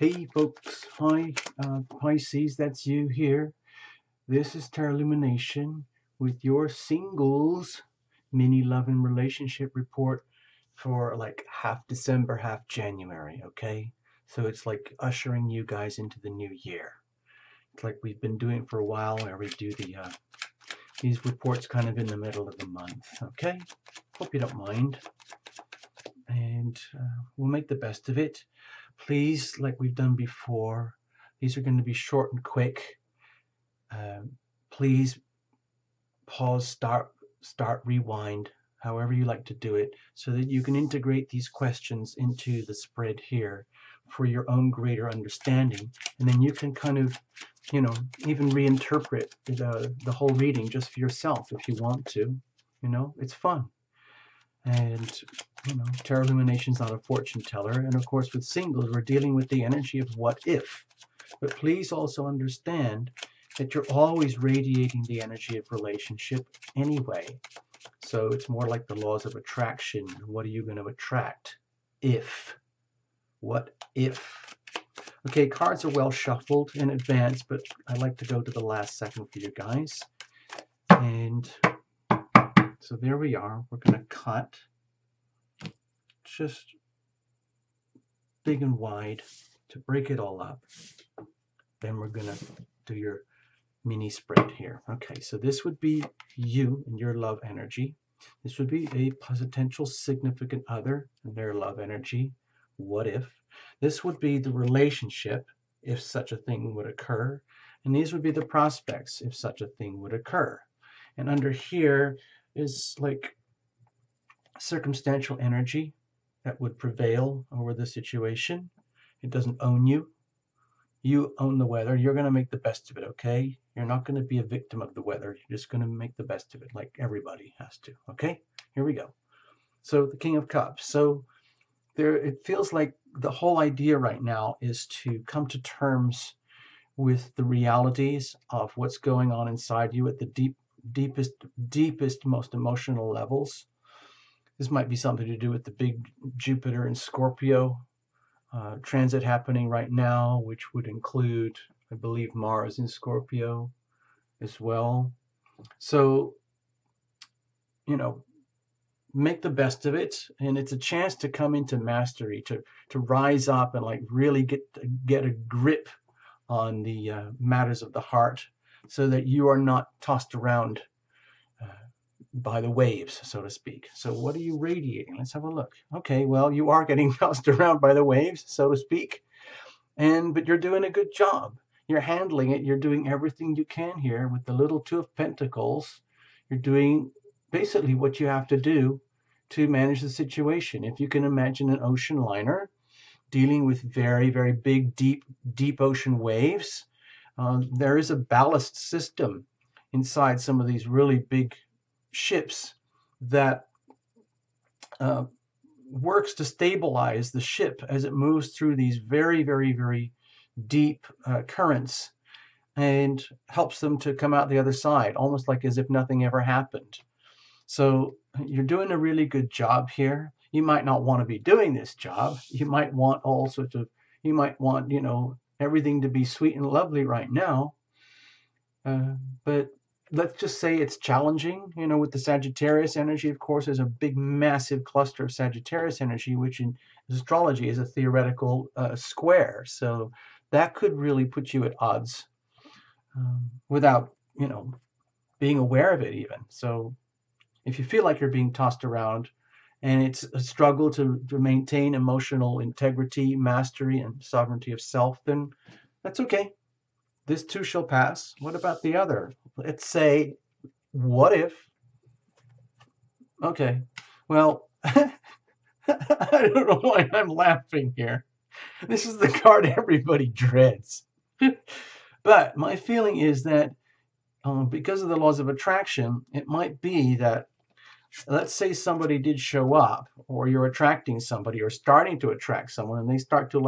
Hey folks, hi Pisces, that's you here. This is Tarot Lumination with your singles mini love and relationship report for like half December, half January, okay? So it's like ushering you guys into the new year. It's like we've been doing for a while where we do these reports kind of in the middle of the month, okay? Hope you don't mind. And we'll make the best of it. Please, like we've done before, these are going to be short and quick. Please pause, start, rewind, however you like to do it, so that you can integrate these questions into the spread here for your own greater understanding. And then you can kind of, even reinterpret the whole reading just for yourself if you want to. It's fun. And, Tarot Illumination is not a fortune teller. And of course, with singles, we're dealing with the energy of what if. But please also understand that you're always radiating the energy of relationship anyway. So it's more like the laws of attraction. What are you going to attract? If. What if? Okay, cards are well shuffled in advance, but I like to go to the last second for you guys. And so there we are. We're going to cut just big and wide to break it all up. Then we're going to do your mini spread here. Okay, so this would be you and your love energy. This would be a potential significant other and their love energy. What if? This would be the relationship, if such a thing would occur. And these would be the prospects, if such a thing would occur. And under here is like circumstantial energy that would prevail over the situation. It doesn't own you. You own the weather. You're going to make the best of it, okay? You're not going to be a victim of the weather. You're just going to make the best of it like everybody has to, okay? Here we go. So the King of Cups. So there, it feels like the whole idea right now is to come to terms with the realities of what's going on inside you at the deepest, most emotional levels. This might be something to do with the big Jupiter and Scorpio transit happening right now, which would include, I believe, Mars in Scorpio as well. So, make the best of it, and it's a chance to come into mastery, to rise up and like really get a grip on the matters of the heart, so that you are not tossed around by the waves, so to speak. So what are you radiating? Let's have a look. Okay, well, you are getting tossed around by the waves, so to speak, but you're doing a good job. You're handling it. You're doing everything you can here with the little Two of Pentacles. You're doing basically what you have to do to manage the situation. If you can imagine an ocean liner dealing with very, very big, deep ocean waves, there is a ballast system inside some of these really big ships that works to stabilize the ship as it moves through these very, very, very deep currents, and helps them to come out the other side, almost like as if nothing ever happened. So you're doing a really good job here. You might not want to be doing this job. You might want everything to be sweet and lovely right now. But let's just say it's challenging, with the Sagittarius energy. Of course, there's a big, massive cluster of Sagittarius energy, which in astrology is a theoretical square. So that could really put you at odds without, being aware of it even. So if you feel like you're being tossed around and it's a struggle to maintain emotional integrity, mastery, and sovereignty of self, then that's okay. This too shall pass. What about the other? Let's say, what if? Okay, well, I don't know why I'm laughing here. This is the card everybody dreads. But my feeling is that because of the laws of attraction, it might be that, let's say somebody did show up, or you're attracting somebody or starting to attract someone, and they start to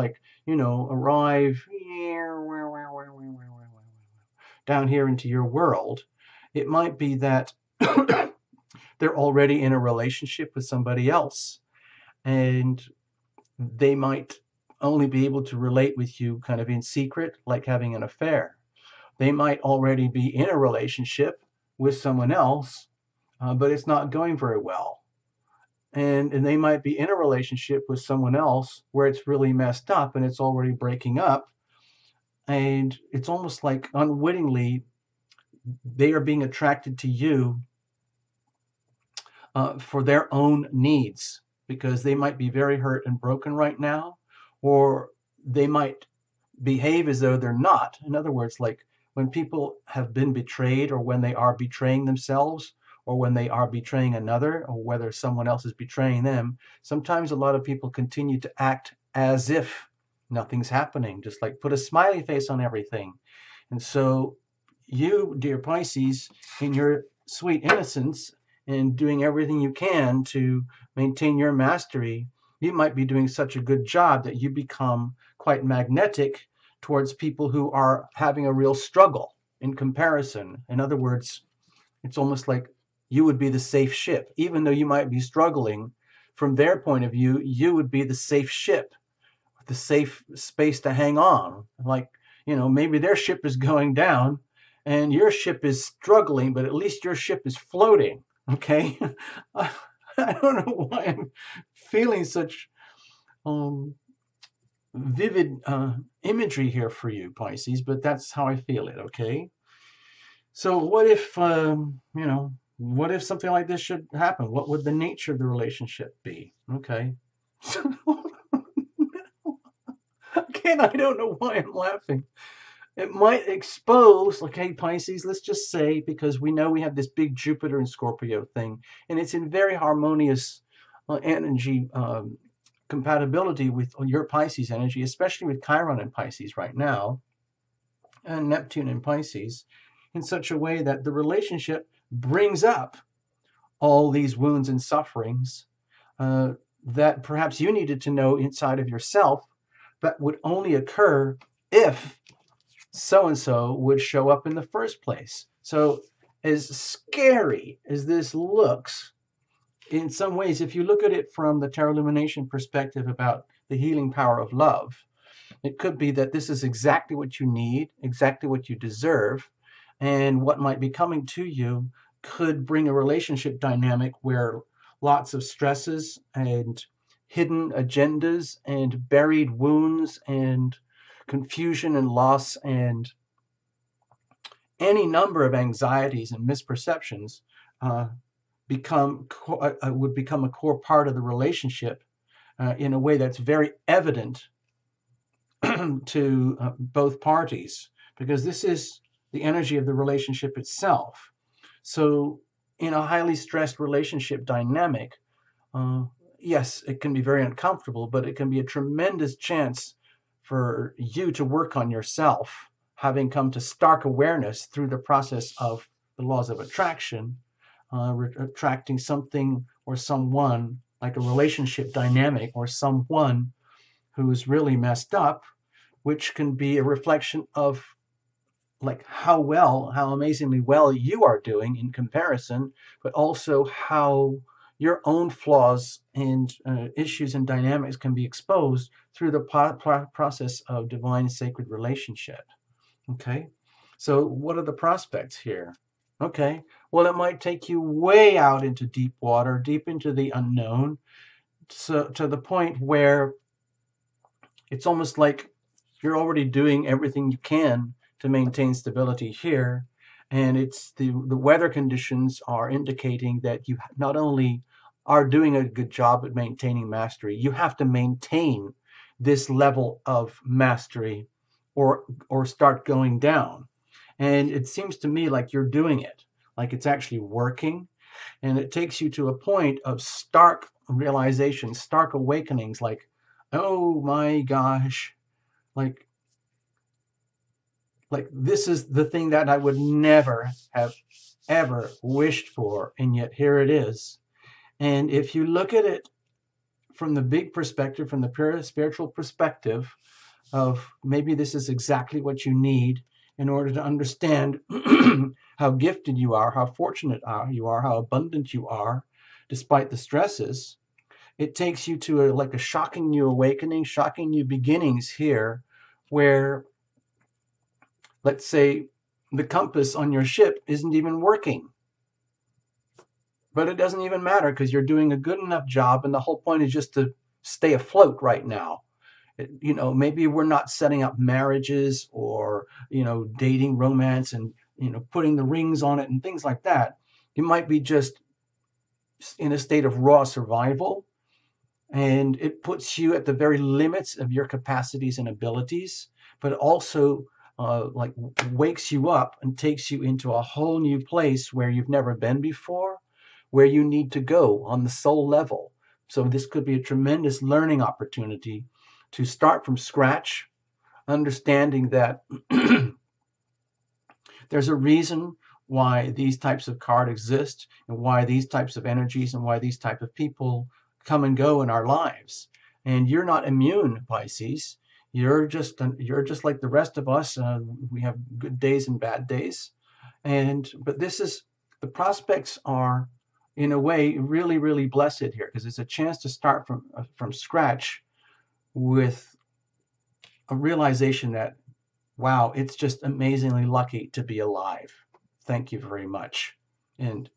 arrive down here into your world. It might be that they're already in a relationship with somebody else, and they might only be able to relate with you kind of in secret, like having an affair. They might already be in a relationship with someone else, but it's not going very well. And they might be in a relationship with someone else where it's really messed up and it's already breaking up. And it's almost like unwittingly they are being attracted to you for their own needs, because they might be very hurt and broken right now, or they might behave as though they're not. In other words, like when people have been betrayed, or when they are betraying themselves, or when they are betraying another, or whether someone else is betraying them, sometimes a lot of people continue to act as if nothing's happening, just like put a smiley face on everything. And so you, dear Pisces, in your sweet innocence and doing everything you can to maintain your mastery, you might be doing such a good job that you become quite magnetic towards people who are having a real struggle in comparison. In other words, it's almost like you would be the safe ship. Even though you might be struggling, from their point of view, you would be the safe ship, the safe space to hang on. Like, maybe their ship is going down and your ship is struggling, but at least your ship is floating. Okay? I don't know why I'm feeling such vivid imagery here for you, Pisces, but that's how I feel it, okay? So what if, what if something like this should happen? What would the nature of the relationship be? Okay. Again, I don't know why I'm laughing. It might expose, okay, Pisces, let's just say, because we know we have this big Jupiter and Scorpio thing, and it's in very harmonious energy compatibility with your Pisces energy, especially with Chiron in Pisces right now, and Neptune in Pisces, in such a way that the relationship brings up all these wounds and sufferings that perhaps you needed to know inside of yourself, that would only occur if so-and-so would show up in the first place. So as scary as this looks, in some ways, if you look at it from the Tarot Lumination perspective about the healing power of love, it could be that this is exactly what you need, exactly what you deserve, and what might be coming to you could bring a relationship dynamic where lots of stresses and hidden agendas and buried wounds and confusion and loss and any number of anxieties and misperceptions would become a core part of the relationship in a way that's very evident to both parties, because this is the energy of the relationship itself. So in a highly stressed relationship dynamic, yes, it can be very uncomfortable, but it can be a tremendous chance for you to work on yourself, having come to stark awareness through the process of the laws of attraction, attracting something or someone, like a relationship dynamic or someone who is really messed up, which can be a reflection of like how amazingly well you are doing in comparison, but also how your own flaws and issues and dynamics can be exposed through the process of divine sacred relationship. Okay, so what are the prospects here? Okay, well, it might take you way out into deep water, deep into the unknown, so to the point where it's almost like you're already doing everything you can to maintain stability here, and it's the weather conditions are indicating that you not only are doing a good job at maintaining mastery, you have to maintain this level of mastery or start going down. And it seems to me like you're doing it, like it's actually working, and it takes you to a point of stark realization, stark awakenings, like, oh my gosh, like this is the thing that I would never have ever wished for, and yet here it is. And if you look at it from the big perspective, from the pure spiritual perspective of maybe this is exactly what you need in order to understand how gifted you are, how fortunate you are, how abundant you are, despite the stresses, it takes you to like a shocking new awakening, shocking new beginnings here, where, let's say, the compass on your ship isn't even working. But it doesn't even matter because you're doing a good enough job, and the whole point is just to stay afloat right now. Maybe we're not setting up marriages or, dating, romance, and, putting the rings on it and things like that. You might be just in a state of raw survival, and it puts you at the very limits of your capacities and abilities, but also like wakes you up and takes you into a whole new place where you've never been before, where you need to go on the soul level. So this could be a tremendous learning opportunity to start from scratch, understanding that there's a reason why these types of cards exist, and why these types of energies and why these type of people come and go in our lives. And you're not immune, Pisces. You're just like the rest of us. We have good days and bad days, but the prospects are, in a way, really, really blessed here, because it's a chance to start from scratch with a realization that, wow, it's just amazingly lucky to be alive. Thank you very much. And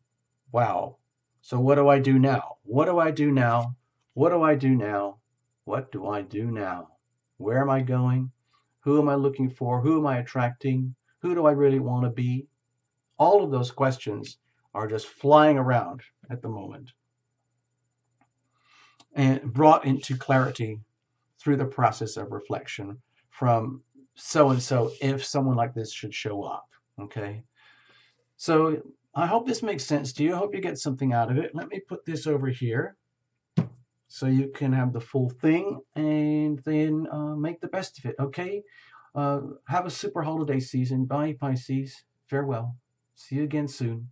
wow. So what do I do now? What do I do now? What do I do now? What do I do now? Where am I going? Who am I looking for? Who am I attracting? Who do I really want to be? All of those questions are just flying around at the moment, and brought into clarity through the process of reflection from so and so, if someone like this should show up. Okay. So I hope this makes sense to you. I hope you get something out of it. Let me put this over here so you can have the full thing, and then make the best of it. Okay. Have a super holiday season. Bye, Pisces. Farewell. See you again soon.